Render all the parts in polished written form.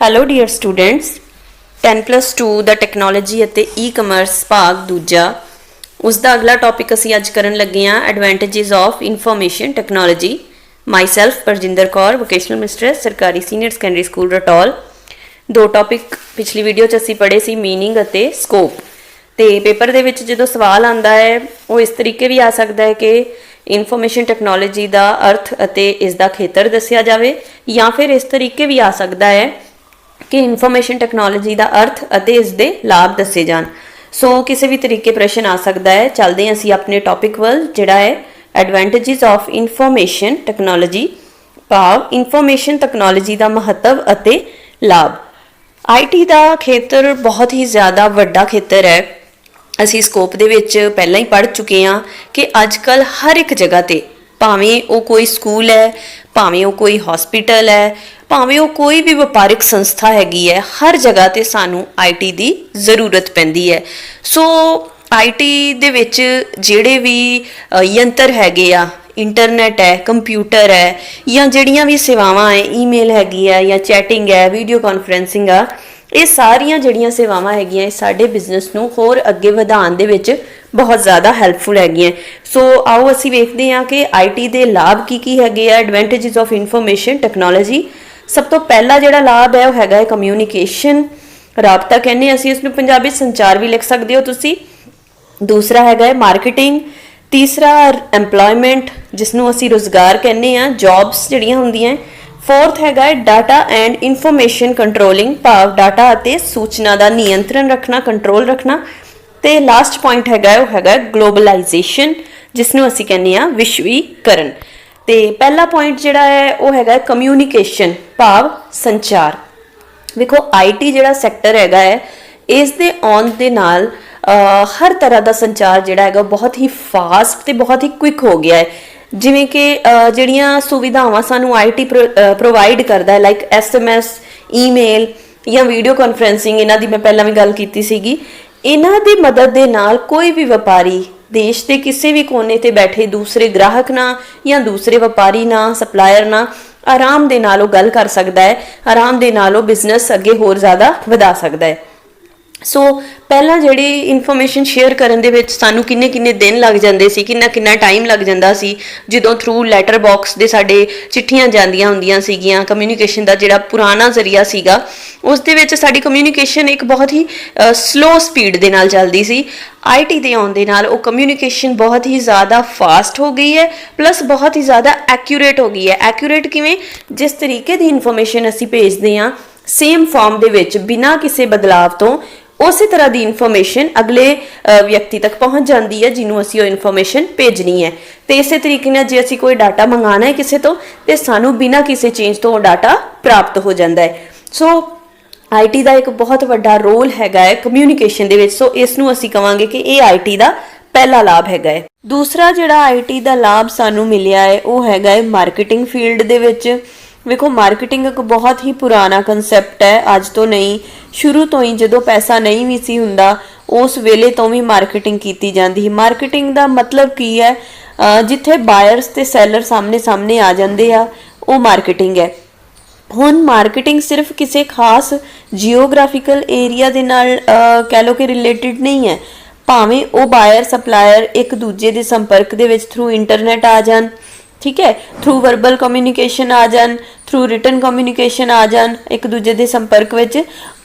Hello dear students 10+2 ਦਾ technology ਅਤੇ ਈ-ਕਮਰਸ ਭਾਗ ਦੂਜਾ ਉਸ ਦਾ ਅਗਲਾ ਟੌਪਿਕ ਅਸੀਂ ਅੱਜ ਕਰਨ ਲੱਗੇ ਹਾਂ advantages of information technology myself Parjinder Kaur vocational mistress ਸਰਕਾਰੀ ਸੀਨੀਅਰ ਸੈਕੰਡਰੀ ਸਕੂਲ ਰਟੌਲ। ਦੋ ਟੌਪਿਕ ਪਿਛਲੀ ਵੀਡੀਓ 'ਚ ਅਸੀਂ ਪੜ੍ਹੇ ਸੀ ਮੀਨਿੰਗ ਅਤੇ ਸਕੋਪ। ਤੇ ਪੇਪਰ ਦੇ ਵਿੱਚ ਜਦੋਂ ਸਵਾਲ ਆਉਂਦਾ ਹੈ ਉਹ ਇਸ ਤਰੀਕੇ ਵੀ ਆ ਸਕਦਾ ਹੈ ਕਿ ਇਨਫੋਰਮੇਸ਼ਨ ਟੈਕਨੋਲੋਜੀ ਦਾ ਅਰਥ ਅਤੇ ਇਸ ਦਾ ਖੇਤਰ ਦੱਸਿਆ ਜਾਵੇ ਜਾਂ ਫਿਰ ਇਸ ਤਰੀਕੇ ਵੀ ਆ ਸਕਦਾ ਹੈ ਕਿ ਇਨਫੋਰਮੇਸ਼ਨ ਟੈਕਨੋਲੋਜੀ ਦਾ ਅਰਥ ਅਤੇ ਇਸ ਦੇ ਲਾਭ ਦੱਸੇ ਜਾਣ। ਸੋ ਕਿਸੇ ਵੀ ਤਰੀਕੇ ਪ੍ਰਸ਼ਨ ਆ ਸਕਦਾ ਹੈ। ਚੱਲਦੇ ਹਾਂ ਅਸੀਂ ਆਪਣੇ ਟੌਪਿਕ ਵੱਲ ਜਿਹੜਾ ਹੈ ਐਡਵਾਂਟੇजेस ਆਫ ਇਨਫੋਰਮੇਸ਼ਨ ਟੈਕਨੋਲੋਜੀ ਭਾਵ ਇਨਫੋਰਮੇਸ਼ਨ ਟੈਕਨੋਲੋਜੀ ਦਾ ਮਹੱਤਵ ਅਤੇ ਲਾਭ। ਆਈਟੀ ਦਾ ਖੇਤਰ ਬਹੁਤ ਹੀ ਜ਼ਿਆਦਾ ਵੱਡਾ ਖੇਤਰ ਹੈ। ਅਸੀਂ ਸਕੋਪ ਦੇ ਵਿੱਚ ਪਹਿਲਾਂ ਹੀ ਪੜ੍ਹ ਚੁੱਕੇ ਹਾਂ ਕਿ ਅੱਜ ਕੱਲ੍ਹ ਹਰ ਇੱਕ ਜਗ੍ਹਾ ਤੇ ਭਾਵੇਂ ਉਹ ਕੋਈ ਸਕੂਲ ਹੈ, ਭਾਵੇਂ ਉਹ ਕੋਈ ਹਸਪੀਟਲ ਹੈ, ਭਾਵੇਂ ਉਹ ਕੋਈ ਵੀ ਵਪਾਰਿਕ ਸੰਸਥਾ ਹੈਗੀ ਹੈ, ਹਰ ਜਗ੍ਹਾ ਤੇ ਸਾਨੂੰ ਆਈਟੀ ਦੀ ਜ਼ਰੂਰਤ ਪੈਂਦੀ ਹੈ। ਸੋ ਆਈਟੀ ਦੇ ਵਿੱਚ ਜਿਹੜੇ ਵੀ ਯੰਤਰ ਹੈਗੇ ਆ, ਇੰਟਰਨੈਟ ਹੈ, ਕੰਪਿਊਟਰ ਹੈ ਜਾਂ ਜਿਹੜੀਆਂ ਵੀ ਸੇਵਾਵਾਂ ਹੈ, ਈਮੇਲ ਹੈਗੀ ਆ ਜਾਂ ਚੈਟਿੰਗ ਹੈ, ਵੀਡੀਓ ਕਾਨਫਰੰਸਿੰਗ ਆ, ਇਹ ਸਾਰੀਆਂ ਜਿਹੜੀਆਂ ਸੇਵਾਵਾਂ ਹੈਗੀਆਂ ਇਹ ਸਾਡੇ ਬਿਜ਼ਨਸ ਨੂੰ ਹੋਰ ਅੱਗੇ ਵਧਾਉਣ ਦੇ ਵਿੱਚ ਬਹੁਤ ਜ਼ਿਆਦਾ ਹੈਲਪਫੁਲ ਹੈਗੀਆਂ। ਸੋ ਆਓ ਅਸੀਂ ਵੇਖਦੇ ਹਾਂ ਕਿ ਆਈਟੀ ਦੇ ਲਾਭ ਕੀ ਹੈਗੇ ਆ ਐਡਵਾਂਟੇजेस ਆਫ ਇਨਫੋਰਮੇਸ਼ਨ ਟੈਕਨੋਲੋਜੀ। ਸਭ ਤੋਂ ਪਹਿਲਾ ਜਿਹੜਾ ਲਾਭ ਹੈ ਉਹ ਹੈਗਾ ਹੈ ਕਮਿਊਨੀਕੇਸ਼ਨ, ਰਾਬਤਾ ਕਹਿੰਦੇ ਅਸੀਂ ਇਸ ਨੂੰ ਪੰਜਾਬੀ ਸੰਚਾਰ ਵੀ ਲਿਖ ਸਕਦੇ ਹੋ ਤੁਸੀਂ। ਦੂਸਰਾ ਹੈਗਾ ਹੈ ਮਾਰਕੀਟਿੰਗ। ਤੀਸਰਾ ਐਮਪਲੋਇਮੈਂਟ ਜਿਸ ਨੂੰ ਅਸੀਂ ਰੁਜ਼ਗਾਰ ਕਹਿੰਦੇ ਹਾਂ, ਜੌਬਸ ਜਿਹੜੀਆਂ ਹੁੰਦੀਆਂ। ਫੋਰਥ ਹੈਗਾ ਹੈ ਡਾਟਾ ਐਂਡ ਇਨਫੋਰਮੇਸ਼ਨ ਕੰਟਰੋਲਿੰਗ ਭਾਵ ਡਾਟਾ ਅਤੇ ਸੂਚਨਾ ਦਾ ਨਿਯੰਤਰਣ ਰੱਖਣਾ, ਕੰਟਰੋਲ ਰੱਖਣਾ। ਤੇ ਲਾਸਟ ਪੁਆਇੰਟ ਹੈਗਾ ਉਹ ਹੈਗਾ ਗਲੋਬਲਾਈਜੇਸ਼ਨ ਜਿਸ ਨੂੰ ਅਸੀਂ ਕਹਿੰਦੇ ਹਾਂ ਵਿਸ਼ਵੀਕਰਨ। ਤੇ ਪਹਿਲਾ ਪੁਆਇੰਟ ਜਿਹੜਾ ਹੈ ਉਹ ਹੈਗਾ ਕਮਿਊਨੀਕੇਸ਼ਨ ਭਾਵ ਸੰਚਾਰ। ਵੇਖੋ ਆਈਟੀ ਜਿਹੜਾ ਸੈਕਟਰ ਹੈਗਾ ਹੈ ਇਸ ਦੇ ਆਉਣ ਦੇ ਨਾਲ ਹਰ ਤਰ੍ਹਾਂ ਦਾ ਸੰਚਾਰ ਜਿਹੜਾ ਹੈਗਾ ਬਹੁਤ ਹੀ ਫਾਸਟ ਤੇ ਬਹੁਤ ਹੀ ਕੁਇਕ ਹੋ ਗਿਆ ਹੈ। ਜਿਵੇਂ ਕਿ ਜਿਹੜੀਆਂ ਸੁਵਿਧਾਵਾਂ ਸਾਨੂੰ ਆਈਟੀ ਪ੍ਰੋਵਾਈਡ ਕਰਦਾ ਹੈ ਲਾਈਕ SMS, ਈਮੇਲ ਜਾਂ ਵੀਡੀਓ ਕਾਨਫਰੰਸਿੰਗ, ਇਹਨਾਂ ਦੀ ਮੈਂ ਪਹਿਲਾਂ ਵੀ ਗੱਲ ਕੀਤੀ ਸੀਗੀ। ਇਹਨਾਂ ਦੀ ਮਦਦ ਦੇ ਨਾਲ ਕੋਈ ਵੀ ਵਪਾਰੀ ਦੇਸ਼ ਦੇ ਕਿਸੇ ਵੀ ਕੋਨੇ ਤੇ ਬੈਠੇ ਦੂਸਰੇ ਗ੍ਰਾਹਕ ਨਾਲ ਜਾਂ ਦੂਸਰੇ ਵਪਾਰੀ ਨਾਲ, ਸਪਲਾਇਰ ਨਾਲ ਆਰਾਮ ਦੇ ਨਾਲ ਉਹ ਗੱਲ ਕਰ ਸਕਦਾ ਹੈ, ਆਰਾਮ ਦੇ ਨਾਲ ਉਹ ਬਿਜ਼ਨਸ ਅੱਗੇ ਹੋਰ ਜ਼ਿਆਦਾ ਵਧਾ ਸਕਦਾ ਹੈ। ਸੋ ਪਹਿਲਾਂ ਜਿਹੜੀ ਇਨਫੋਰਮੇਸ਼ਨ ਸ਼ੇਅਰ ਕਰਨ ਦੇ ਵਿੱਚ ਸਾਨੂੰ ਕਿੰਨੇ ਦਿਨ ਲੱਗ ਜਾਂਦੇ ਸੀ, ਕਿੰਨਾ ਟਾਈਮ ਲੱਗ ਜਾਂਦਾ ਸੀ। ਜਦੋਂ ਥਰੂ ਲੈਟਰ ਬਾਕਸ ਦੇ ਸਾਡੇ ਚਿੱਠੀਆਂ ਜਾਂਦੀਆਂ ਹੁੰਦੀਆਂ ਸੀਗੀਆਂ, ਕਮਿਊਨੀਕੇਸ਼ਨ ਦਾ ਜਿਹੜਾ ਪੁਰਾਣਾ ਜ਼ਰੀਆ ਸੀਗਾ ਉਸ ਦੇ ਵਿੱਚ ਸਾਡੀ ਕਮਿਊਨੀਕੇਸ਼ਨ ਇੱਕ ਬਹੁਤ ਹੀ ਸਲੋ ਸਪੀਡ ਦੇ ਨਾਲ ਚੱਲਦੀ ਸੀ। ਆਈਟੀ ਦੇ ਆਉਣ ਦੇ ਨਾਲ ਉਹ ਕਮਿਊਨੀਕੇਸ਼ਨ ਬਹੁਤ ਹੀ ਜ਼ਿਆਦਾ ਫਾਸਟ ਹੋ ਗਈ ਹੈ, ਪਲੱਸ ਬਹੁਤ ਹੀ ਜ਼ਿਆਦਾ ਐਕਿਊਰੇਟ ਹੋ ਗਈ ਹੈ। ਐਕਿਊਰੇਟ ਕਿਵੇਂ? ਜਿਸ ਤਰੀਕੇ ਦੀ ਇਨਫੋਰਮੇਸ਼ਨ ਅਸੀਂ ਭੇਜਦੇ ਹਾਂ ਸੇਮ ਫਾਰਮ ਦੇ ਵਿੱਚ ਬਿਨਾਂ ਕਿਸੇ ਬਦਲਾਵ ਤੋਂ ਉਸੇ ਤਰ੍ਹਾਂ ਦੀ ਇਨਫੋਰਮੇਸ਼ਨ ਅਗਲੇ ਵਿਅਕਤੀ ਤੱਕ ਪਹੁੰਚ ਜਾਂਦੀ ਹੈ ਜਿਹਨੂੰ ਅਸੀਂ ਉਹ ਇਨਫੋਰਮੇਸ਼ਨ ਭੇਜਣੀ ਹੈ। ਤੇ ਇਸੇ ਤਰੀਕੇ ਨਾਲ ਜੇ ਅਸੀਂ ਕੋਈ ਡਾਟਾ ਮੰਗਾਉਣਾ ਹੈ ਕਿਸੇ ਤੋਂ ਤੇ ਸਾਨੂੰ ਬਿਨਾਂ ਕਿਸੇ ਚੇਂਜ ਤੋਂ ਉਹ ਡਾਟਾ ਪ੍ਰਾਪਤ ਹੋ ਜਾਂਦਾ ਹੈ। ਸੋ ਆਈਟੀ ਦਾ ਇੱਕ ਬਹੁਤ ਵੱਡਾ ਰੋਲ ਹੈਗਾ ਹੈ ਕਮਿਊਨੀਕੇਸ਼ਨ ਦੇ ਵਿੱਚ। ਸੋ ਇਸ ਨੂੰ ਅਸੀਂ ਕਵਾਂਗੇ ਕਿ ਇਹ ਆਈਟੀ ਦਾ ਪਹਿਲਾ ਲਾਭ ਹੈਗਾ ਹੈ। ਦੂਸਰਾ ਜਿਹੜਾ ਆਈਟੀ ਦਾ ਲਾਭ ਸਾਨੂੰ ਮਿਲਿਆ ਹੈ ਉਹ ਹੈਗਾ ਹੈ ਮਾਰਕੀਟਿੰਗ ਫੀਲਡ ਦੇ ਵਿੱਚ। ਵੇਖੋ ਮਾਰਕੀਟਿੰਗ ਇੱਕ ਬਹੁਤ ਹੀ ਪੁਰਾਣਾ ਕਨਸੈਪਟ ਹੈ, ਅੱਜ ਤੋਂ ਨਹੀਂ, ਸ਼ੁਰੂ ਤੋਂ ਹੀ ਜਦੋਂ ਪੈਸਾ ਨਹੀਂ ਵੀ ਸੀ ਹੁੰਦਾ ਉਸ ਵੇਲੇ ਤੋਂ ਵੀ ਮਾਰਕੀਟਿੰਗ ਕੀਤੀ ਜਾਂਦੀ ਸੀ। ਮਾਰਕੀਟਿੰਗ ਦਾ ਮਤਲਬ ਕੀ ਹੈ? ਜਿੱਥੇ ਬਾਇਰਸ ਤੇ ਸੈਲਰ ਸਾਹਮਣੇ ਆ ਜਾਂਦੇ ਆ ਉਹ ਮਾਰਕੀਟਿੰਗ ਹੈ। ਹੁਣ ਮਾਰਕੀਟਿੰਗ ਸਿਰਫ ਕਿਸੇ ਖਾਸ ਜੀਓਗ੍ਰਾਫੀਕਲ ਏਰੀਆ ਦੇ ਨਾਲ ਕਹਿ ਲਓ ਕਿ ਰਿਲੇਟਿਡ ਨਹੀਂ ਹੈ। ਭਾਵੇਂ ਉਹ ਬਾਇਰ ਸਪਲਾਇਰ ਇੱਕ ਦੂਜੇ ਦੇ ਸੰਪਰਕ ਦੇ ਵਿੱਚ ਥਰੂ ਇੰਟਰਨੈਟ ਆ ਜਾਣ, ਠੀਕ ਹੈ, ਥਰੂ ਵਰਬਲ ਕਮਿਊਨੀਕੇਸ਼ਨ ਆ ਜਾਣ, ਥਰੂ ਰਿਟਨ ਕਮਿਊਨੀਕੇਸ਼ਨ ਆ ਜਾਣ, ਇੱਕ ਦੂਜੇ ਦੇ ਸੰਪਰਕ ਵਿੱਚ,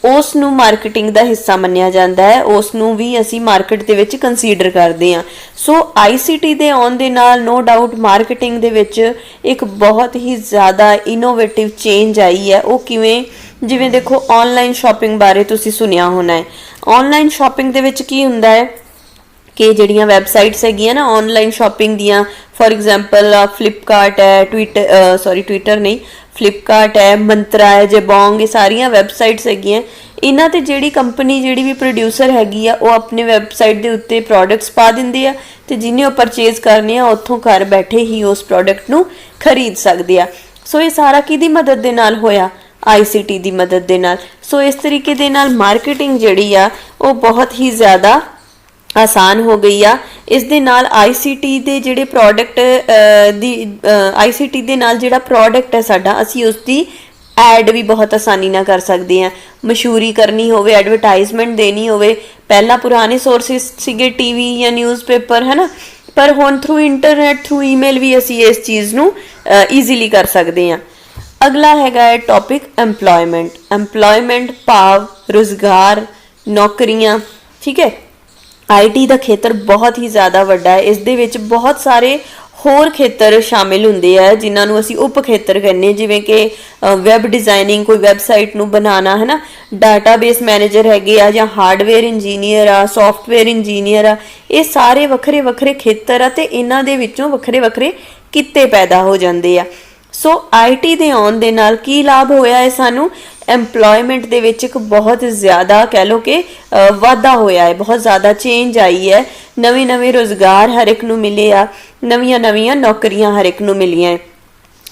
ਉਸ ਨੂੰ ਮਾਰਕੀਟਿੰਗ ਦਾ ਹਿੱਸਾ ਮੰਨਿਆ ਜਾਂਦਾ ਹੈ। ਉਸ ਨੂੰ ਵੀ ਅਸੀਂ ਮਾਰਕੀਟ ਦੇ ਵਿੱਚ ਕੰਸੀਡਰ ਕਰਦੇ ਹਾਂ। ਸੋ ICT ਦੇ ਆਉਣ ਦੇ ਨਾਲ ਨੋ ਡਾਊਟ ਮਾਰਕੀਟਿੰਗ ਦੇ ਵਿੱਚ ਇੱਕ ਬਹੁਤ ਹੀ ਜ਼ਿਆਦਾ ਇਨੋਵੇਟਿਵ ਚੇਂਜ ਆਈ ਹੈ। ਉਹ ਕਿਵੇਂ? ਜਿਵੇਂ ਦੇਖੋ ਆਨਲਾਈਨ ਸ਼ਾਪਿੰਗ ਬਾਰੇ ਤੁਸੀਂ ਸੁਣਿਆ ਹੋਣਾ ਹੈ। ਆਨਲਾਈਨ ਸ਼ਾਪਿੰਗ ਦੇ ਵਿੱਚ ਕੀ ਹੁੰਦਾ ਹੈ ਕਿ ਜਿਹੜੀਆਂ ਵੈਬਸਾਈਟਸ ਹੈਗੀਆਂ ਨਾ ਆਨਲਾਈਨ ਸ਼ਾਪਿੰਗ ਦੀਆਂ, ਫੋਰ ਐਗਜ਼ਾਮਪਲ ਫਲਿੱਪਕਾਰਟ ਹੈ, ਫਲਿੱਪਕਾਰਟ ਹੈ, ਮੰਤਰਾ ਹੈ, ਜਬੋਂਗ, ਇਹ ਸਾਰੀਆਂ ਵੈਬਸਾਈਟਸ ਹੈਗੀਆਂ। ਇਹਨਾਂ ਤੇ ਜਿਹੜੀ ਕੰਪਨੀ ਜਿਹੜੀ ਵੀ ਪ੍ਰੋਡਿਊਸਰ ਹੈਗੀ ਆ ਉਹ ਆਪਣੇ ਵੈਬਸਾਈਟ ਦੇ ਉੱਤੇ ਪ੍ਰੋਡਕਟਸ ਪਾ ਦਿੰਦੇ ਆ ਤੇ ਜਿਹਨੇ ਉਹ ਪਰਚੇਜ਼ ਕਰਨੇ ਆ ਉੱਥੋਂ ਘਰ ਬੈਠੇ ਹੀ ਉਸ ਪ੍ਰੋਡਕਟ ਨੂੰ ਖਰੀਦ ਸਕਦੇ ਆ। ਸੋ ਇਹ ਸਾਰਾ ਕਿਹਦੀ ਮਦਦ ਦੇ ਨਾਲ ਹੋਇਆ? ICT ਦੀ ਮਦਦ ਦੇ ਨਾਲ। ਸੋ ਇਸ ਤਰੀਕੇ ਦੇ ਨਾਲ ਮਾਰਕੀਟਿੰਗ ਜਿਹੜੀ ਆ ਉਹ ਬਹੁਤ ਹੀ ਜ਼ਿਆਦਾ ਆਸਾਨ ਹੋ ਗਈ ਆ। ਇਸ ਦੇ ਨਾਲ ICT ਦੇ ਜਿਹੜੇ ਪ੍ਰੋਡਕਟ ICT ਦੇ ਨਾਲ ਜਿਹੜਾ ਪ੍ਰੋਡਕਟ ਹੈ ਸਾਡਾ, ਅਸੀਂ ਉਸ ਦੀ ਐਡ ਵੀ ਬਹੁਤ ਆਸਾਨੀ ਨਾਲ ਕਰ ਸਕਦੇ ਆ, ਮਸ਼ਹੂਰੀ ਕਰਨੀ ਹੋਵੇ, ਐਡਵਰਟਾਈਜ਼ਮੈਂਟ ਦੇਣੀ ਹੋਵੇ। ਪਹਿਲਾਂ ਪੁਰਾਣੇ ਸੋਰਸਿਸ ਸੀਗੇ ਟੀਵੀ ਜਾਂ ਨਿਊਜ਼ਪੇਪਰ, ਹੈ ਨਾ, ਪਰ ਹੁਣ ਥਰੂ ਇੰਟਰਨੈਟ, ਥਰੂ ਈਮੇਲ ਵੀ ਅਸੀਂ ਇਸ ਚੀਜ਼ ਨੂੰ ਈਜ਼ੀਲੀ ਕਰ ਸਕਦੇ ਹਾਂ। ਅਗਲਾ ਹੈਗਾ ਹੈ ਟੌਪਿਕ ਐਮਪਲੋਇਮੈਂਟ। ਐਮਪਲੋਇਮੈਂਟ ਭਾਵ ਰੁਜ਼ਗਾਰ, ਨੌਕਰੀਆਂ। ਠੀਕ ਹੈ, ਆਈਟੀ ਦਾ ਖੇਤਰ ਬਹੁਤ ਹੀ ਜ਼ਿਆਦਾ ਵੱਡਾ ਹੈ। ਇਸ ਦੇ ਵਿੱਚ ਬਹੁਤ ਸਾਰੇ ਹੋਰ ਖੇਤਰ ਸ਼ਾਮਿਲ ਹੁੰਦੇ ਆ ਜਿਨ੍ਹਾਂ ਨੂੰ ਅਸੀਂ ਉਪ ਖੇਤਰ ਕਹਿੰਦੇ, ਜਿਵੇਂ ਕਿ ਵੈਬ ਡਿਜ਼ਾਈਨਿੰਗ, ਕੋਈ ਵੈਬਸਾਈਟ ਨੂੰ ਬਣਾਉਣਾ, ਹੈ ਨਾ, ਡਾਟਾਬੇਸ ਮੈਨੇਜਰ ਹੈਗੇ ਆ, ਜਾਂ ਹਾਰਡਵੇਅਰ ਇੰਜੀਨੀਅਰ ਆ, ਸੌਫਟਵੇਅਰ ਇੰਜੀਨੀਅਰ ਆ। ਇਹ ਸਾਰੇ ਵੱਖਰੇ ਵੱਖਰੇ ਖੇਤਰ ਆ ਤੇ ਇਹਨਾਂ ਦੇ ਵਿੱਚੋਂ ਵੱਖਰੇ ਵੱਖਰੇ ਕਿੱਤੇ ਪੈਦਾ ਹੋ ਜਾਂਦੇ ਆ। ਸੋ ਆਈਟੀ ਦੇ ਆਉਣ ਦੇ ਨਾਲ ਕੀ ਲਾਭ ਹੋਇਆ ਹੈ ਸਾਨੂੰ? ਐਮਪਲੋਇਮੈਂਟ ਦੇ ਵਿੱਚ ਇੱਕ ਬਹੁਤ ਜ਼ਿਆਦਾ ਕਹਿ ਲਓ ਕਿ ਵਾਧਾ ਹੋਇਆ ਹੈ, ਬਹੁਤ ਜ਼ਿਆਦਾ ਚੇਂਜ ਆਈ ਹੈ। ਨਵੇਂ ਨਵੇਂ ਰੁਜ਼ਗਾਰ ਹਰ ਇੱਕ ਨੂੰ ਮਿਲੇ ਆ, ਨਵੀਆਂ ਨਵੀਆਂ ਨੌਕਰੀਆਂ ਹਰ ਇੱਕ ਨੂੰ ਮਿਲੀਆਂ।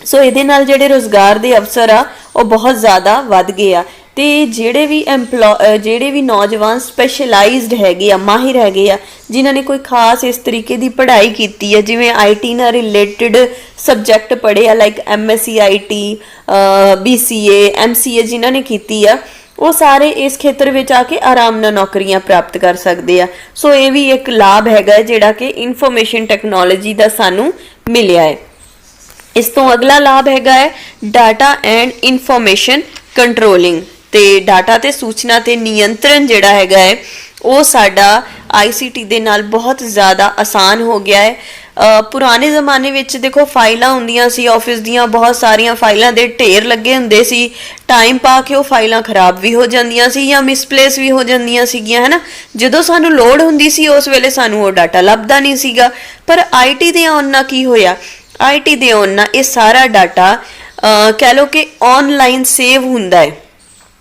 ਸੋ ਇਹਦੇ ਨਾਲ ਜਿਹੜੇ ਰੁਜ਼ਗਾਰ ਦੇ ਅਵਸਰ ਆ ਉਹ ਬਹੁਤ ਜ਼ਿਆਦਾ ਵੱਧ ਗਏ ਆ। ਤੇ ਜਿਹੜੇ ਵੀ ਨੌਜਵਾਨ ਸਪੈਸ਼ਲਾਈਜ਼ਡ ਹੈਗੇ ਆ, ਮਾਹਿਰ ਹੈਗੇ ਆ, ਜਿਨ੍ਹਾਂ ਨੇ ਕੋਈ ਖਾਸ ਇਸ ਤਰੀਕੇ ਦੀ ਪੜ੍ਹਾਈ ਕੀਤੀ ਹੈ, ਜਿਵੇਂ ਆਈਟੀ ਨਾਲ ਰਿਲੇਟਡ ਸਬਜੈਕਟ ਪੜ੍ਹੇ ਆ, like MSc IT, BCA, MCA ਜਿਨ੍ਹਾਂ ਨੇ ਕੀਤੀ ਆ, ਉਹ ਸਾਰੇ ਇਸ ਖੇਤਰ ਵਿੱਚ ਆ ਕੇ ਆਰਾਮ ਨਾਲ ਨੌਕਰੀਆਂ ਪ੍ਰਾਪਤ ਕਰ ਸਕਦੇ ਆ। ਸੋ ਇਹ ਵੀ ਇੱਕ ਲਾਭ ਹੈਗਾ ਜਿਹੜਾ ਕਿ ਇਨਫੋਰਮੇਸ਼ਨ ਟੈਕਨੋਲੋਜੀ ਦਾ ਸਾਨੂੰ ਮਿਲਿਆ ਹੈ। ਇਸ ਤੋਂ ਅਗਲਾ ਲਾਭ ਹੈਗਾ ਹੈ ਡਾਟਾ ਐਂਡ ਇਨਫੋਰਮੇਸ਼ਨ ਕੰਟਰੋਲਿੰਗ। ਤੇ ਡਾਟਾ ਤੇ ਸੂਚਨਾ ਤੇ ਨਿਯੰਤਰਣ ਜਿਹੜਾ ਹੈਗਾ ਹੈ ਉਹ ਸਾਡਾ ICT ਦੇ ਨਾਲ ਬਹੁਤ ਜ਼ਿਆਦਾ ਆਸਾਨ ਹੋ ਗਿਆ ਹੈ। ਪੁਰਾਣੇ ਜ਼ਮਾਨੇ ਵਿੱਚ ਦੇਖੋ ਫਾਈਲਾਂ ਹੁੰਦੀਆਂ ਸੀ ਆਫਿਸ ਦੀਆਂ, ਬਹੁਤ ਸਾਰੀਆਂ ਫਾਈਲਾਂ ਦੇ ਢੇਰ ਲੱਗੇ ਹੁੰਦੇ ਸੀ। ਟਾਈਮ ਪਾ ਕੇ ਉਹ ਫਾਈਲਾਂ ਖਰਾਬ ਵੀ ਹੋ ਜਾਂਦੀਆਂ ਸੀ ਜਾਂ ਮਿਸਪਲੇਸ ਵੀ ਹੋ ਜਾਂਦੀਆਂ ਸੀਗੀਆਂ, ਹੈ ਨਾ। ਜਦੋਂ ਸਾਨੂੰ ਲੋੜ ਹੁੰਦੀ ਸੀ ਉਸ ਵੇਲੇ ਸਾਨੂੰ ਉਹ ਡਾਟਾ ਲੱਭਦਾ ਨਹੀਂ ਸੀਗਾ। ਪਰ IT ਦੇ ਆਉਣ ਨਾਲ ਕੀ ਹੋਇਆ? IT ਦੇ ਆਉਣ ਨਾਲ ਇਹ ਸਾਰਾ ਡਾਟਾ ਕਹਿ ਲਓ ਕਿ ਆਨਲਾਈਨ ਸੇਵ ਹੁੰਦਾ ਹੈ।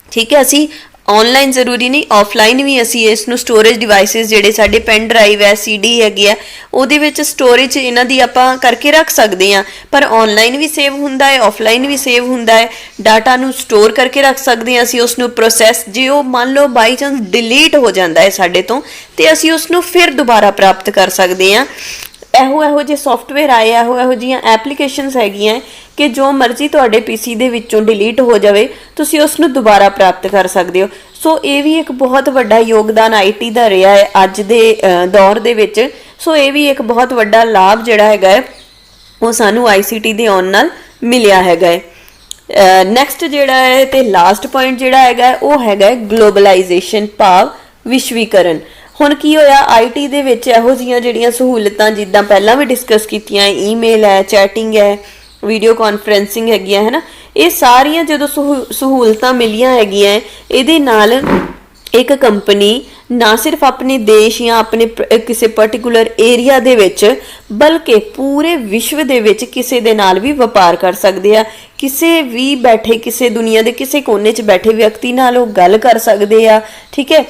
ਠੀਕ ਹੈ, ਅਸੀਂ ਆਨਲਾਈਨ ਜ਼ਰੂਰੀ ਨਹੀਂ, ਆਫਲਾਈਨ ਵੀ ਅਸੀਂ ਇਸ ਨੂੰ ਸਟੋਰੇਜ ਡਿਵਾਈਸਿਸ ਜਿਹੜੇ ਸਾਡੇ ਪੈਨ ਡਰਾਈਵ ਹੈ, CD ਹੈਗੀ ਹੈ, ਉਹਦੇ ਵਿੱਚ ਸਟੋਰੇਜ ਇਹਨਾਂ ਦੀ ਆਪਾਂ ਕਰਕੇ ਰੱਖ ਸਕਦੇ ਹਾਂ। ਪਰ ਆਨਲਾਈਨ ਵੀ ਸੇਵ ਹੁੰਦਾ ਹੈ, ਆਫਲਾਈਨ ਵੀ ਸੇਵ ਹੁੰਦਾ ਹੈ। ਡਾਟਾ ਨੂੰ ਸਟੋਰ ਕਰਕੇ ਰੱਖ ਸਕਦੇ ਹਾਂ ਅਸੀਂ, ਉਸ ਨੂੰ ਪ੍ਰੋਸੈਸ, ਜੇ ਉਹ ਮੰਨ ਲਓ ਬਾਈ ਚਾਂਸ ਡਿਲੀਟ ਹੋ ਜਾਂਦਾ ਹੈ ਸਾਡੇ ਤੋਂ, ਤੇ ਅਸੀਂ ਉਸ ਨੂੰ ਫਿਰ ਦੁਬਾਰਾ ਪ੍ਰਾਪਤ ਕਰ ਸਕਦੇ ਹਾਂ। ਇਹੋ ਜਿਹੇ ਸੌਫਟਵੇਅਰ ਆਏ, ਇਹੋ ਜਿਹੀਆਂ ਐਪਲੀਕੇਸ਼ਨਸ ਹੈਗੀਆਂ ਕਿ ਜੋ ਮਰਜ਼ੀ ਤੁਹਾਡੇ PC ਦੇ ਵਿੱਚੋਂ ਡਿਲੀਟ ਹੋ ਜਾਵੇ, ਤੁਸੀਂ ਉਸ ਨੂੰ ਦੁਬਾਰਾ ਪ੍ਰਾਪਤ ਕਰ ਸਕਦੇ ਹੋ। ਸੋ ਇਹ ਵੀ ਇੱਕ ਬਹੁਤ ਵੱਡਾ ਯੋਗਦਾਨ IT ਦਾ ਰਿਹਾ ਹੈ ਅੱਜ ਦੇ ਦੌਰ ਦੇ ਵਿੱਚ। ਸੋ ਇਹ ਵੀ ਇੱਕ ਬਹੁਤ ਵੱਡਾ ਲਾਭ ਜਿਹੜਾ ਹੈਗਾ ਹੈ ਉਹ ਸਾਨੂੰ ICT ਦੇ ਆਉਣ ਨਾਲ ਮਿਲਿਆ ਹੈਗਾ ਹੈ। ਨੈਕਸਟ ਜਿਹੜਾ ਹੈ ਤੇ ਲਾਸਟ ਪੁਆਇੰਟ ਜਿਹੜਾ ਹੈਗਾ ਉਹ ਹੈਗਾ ਗਲੋਬਲਾਈਜੇਸ਼ਨ ਭਾਵ ਵਿਸ਼ਵੀਕਰਨ। ਹੁਣ ਕੀ ਹੋਇਆ IT ਦੇ ਵਿੱਚ ਇਹੋ ਜਿਹੀਆਂ ਜਿਹੜੀਆਂ ਸਹੂਲਤਾਂ ਜਿੱਦਾਂ ਪਹਿਲਾਂ ਵੀ ਡਿਸਕਸ ਕੀਤੀਆਂ, ਈਮੇਲ ਹੈ, ਚੈਟਿੰਗ ਹੈ, ਵੀਡੀਓ ਕਾਨਫਰੰਸਿੰਗ ਹੈਗੀਆਂ, ਹੈ ਨਾ, ਇਹ ਸਾਰੀਆਂ ਜਦੋਂ ਸਹੂਲਤਾਂ ਮਿਲੀਆਂ ਹੈਗੀਆਂ, ਇਹਦੇ ਨਾਲ ਇੱਕ ਕੰਪਨੀ ਨਾ ਸਿਰਫ ਆਪਣੇ ਦੇਸ਼ ਜਾਂ ਆਪਣੇ ਕਿਸੇ ਪਾਰਟਿਕੂਲਰ ਏਰੀਆ ਦੇ ਵਿੱਚ ਬਲਕਿ ਪੂਰੇ ਵਿਸ਼ਵ ਦੇ ਵਿੱਚ ਕਿਸੇ ਦੇ ਨਾਲ ਵੀ ਵਪਾਰ ਕਰ ਸਕਦੇ ਆ। ਕਿਸੇ ਵੀ ਬੈਠੇ, ਕਿਸੇ ਦੁਨੀਆ ਦੇ ਕਿਸੇ ਕੋਨੇ 'ਚ ਬੈਠੇ ਵਿਅਕਤੀ ਨਾਲ ਉਹ ਗੱਲ ਕਰ ਸਕਦੇ ਆ। ਠੀਕ ਹੈ,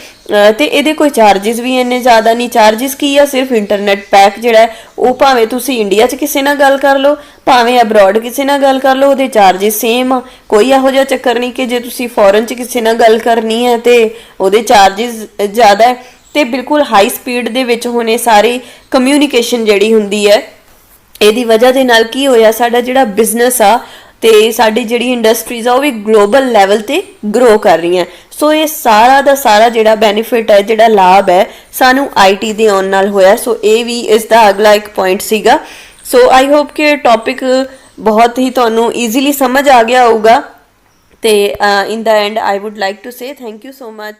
ਤੇ ਇਹਦੇ ਕੋਈ ਚਾਰजेस ਵੀ ਇੰਨੇ ਜ਼ਿਆਦਾ ਨਹੀਂ। ਚਾਰजेस ਕੀ ਆ? ਸਿਰਫ ਇੰਟਰਨੈਟ ਪੈਕ ਜਿਹੜਾ ਹੈ ਉਹ ਭਾਵੇਂ ਤੁਸੀਂ ਇੰਡੀਆ 'ਚ ਕਿਸੇ ਨਾਲ ਗੱਲ ਕਰ ਲਓ, ਭਾਵੇਂ ਅਬਰੋਡ ਕਿਸੇ ਨਾਲ ਗੱਲ ਕਰ ਲਓ, ਉਹਦੇ ਚਾਰजेस ਸੇਮ ਆ। ਕੋਈ ਇਹੋ ਜਿਹਾ ਚੱਕਰ ਨਹੀਂ ਕਿ ਜੇ ਤੁਸੀਂ ਫੋਰਨ 'ਚ ਕਿਸੇ ਨਾਲ ਗੱਲ ਕਰਨੀ ਹੈ ਤੇ ਉਹਦੇ ਚਾਰजेस ਜ਼ਿਆਦਾ ਹੈ। ਤੇ ਬਿਲਕੁਲ ਹਾਈ ਸਪੀਡ ਦੇ ਵਿੱਚ ਹੁਣ ਇਹ ਸਾਰੀ ਕਮਿਊਨੀਕੇਸ਼ਨ ਜਿਹੜੀ ਹੁੰਦੀ ਹੈ, ਇਹਦੀ ਵਜ੍ਹਾ ਦੇ ਨਾਲ ਕੀ ਹੋਇਆ, ਸਾਡਾ ਜਿਹੜਾ ਬਿਜ਼ਨਸ ਆ ਤੇ ਸਾਡੀ ਜਿਹੜੀ ਇੰਡਸਟਰੀਜ਼ ਆ ਉਹ ਵੀ ਗਲੋਬਲ ਲੈਵਲ ਤੇ ਗਰੋ ਕਰ ਰਹੀਆਂ। ਸੋ ਇਹ ਸਾਰਾ ਦਾ ਸਾਰਾ ਜਿਹੜਾ ਬੈਨੀਫਿਟ ਹੈ, ਜਿਹੜਾ ਲਾਭ ਹੈ, ਸਾਨੂੰ IT ਦੇ ਆਉਣ ਨਾਲ ਹੋਇਆ। ਸੋ ਇਹ ਵੀ ਇਸ ਦਾ ਅਗਲਾ ਇੱਕ ਪੁਆਇੰਟ ਸੀਗਾ। ਸੋ ਆਈ ਹੋਪ ਕਿ ਟੌਪਿਕ ਬਹੁਤ ਹੀ ਤੁਹਾਨੂੰ ਈਜ਼ੀਲੀ ਸਮਝ ਆ ਗਿਆ ਹੋਊਗਾ। ਤੇ in the end I would like to say thank you so much.